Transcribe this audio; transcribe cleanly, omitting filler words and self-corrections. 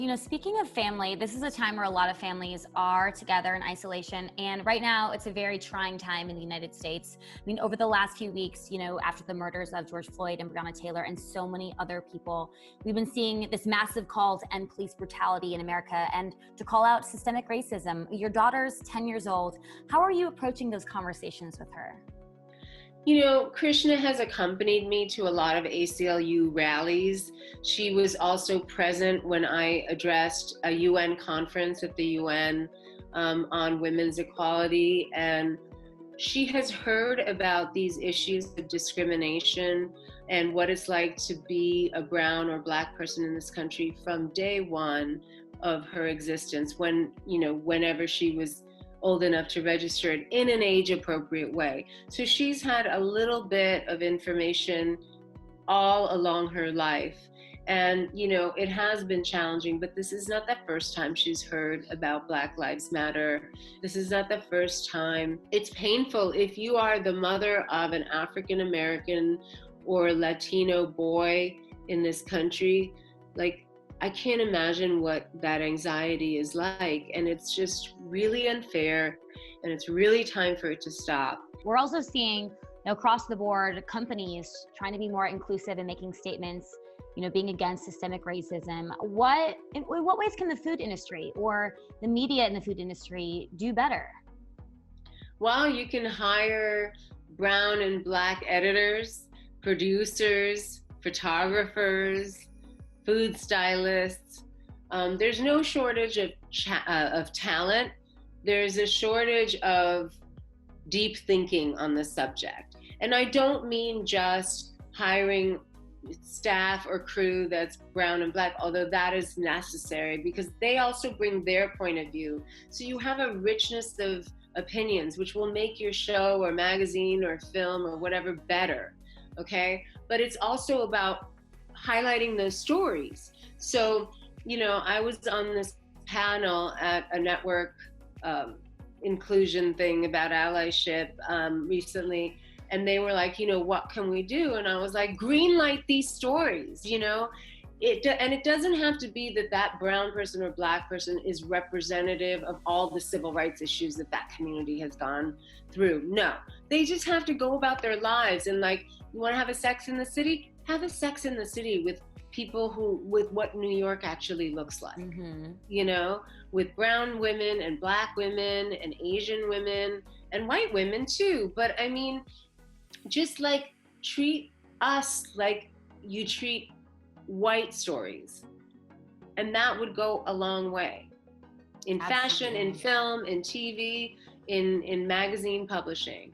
You know, speaking of family, this is a time where a lot of families are together in isolation. And right now, it's a very trying time in the United States. I mean, over the last few weeks, you know, after the murders of George Floyd and Breonna Taylor and so many other people, we've been seeing this massive call to end police brutality in America and to call out systemic racism. Your daughter's 10 years old. How are you approaching those conversations with her? You know, Krishna has accompanied me to a lot of ACLU rallies. She was also present when I addressed a UN conference at the UN on women's equality. And she has heard about these issues of discrimination and what it's like to be a brown or black person in this country from day one of her existence, whenever she was old enough to register it in an age-appropriate way. So she's had a little bit of information all along her life. And, it has been challenging, but this is not the first time she's heard about Black Lives Matter. This is not the first time. It's painful if you are the mother of an African American or Latino boy in this country. Like, I can't imagine what that anxiety is like. And it's just really unfair. And it's really time for it to stop. We're also seeing, across the board, companies trying to be more inclusive and making statements, being against systemic racism. In what ways can the food industry or the media in the food industry do better? Well, you can hire brown and black editors, producers, photographers, food stylists. There's no shortage of talent. There's a shortage of deep thinking on the subject. And I don't mean just hiring staff or crew that's brown and black, although that is necessary because they also bring their point of view. So you have a richness of opinions, which will make your show or magazine or film or whatever better, okay? But it's also about highlighting those stories. So, I was on this panel at a network inclusion thing about allyship recently, and they were like, what can we do? And I was like, greenlight these stories, and it doesn't have to be that brown person or black person is representative of all the civil rights issues that community has gone through. No, they just have to go about their lives. And like, you want to have a Sex in the City? Have a Sex in the City with people with what New York actually looks like, with brown women and black women and Asian women and white women too. But I mean, just like treat us like you treat white stories. And that would go a long way in fashion, in film, in TV, in magazine publishing.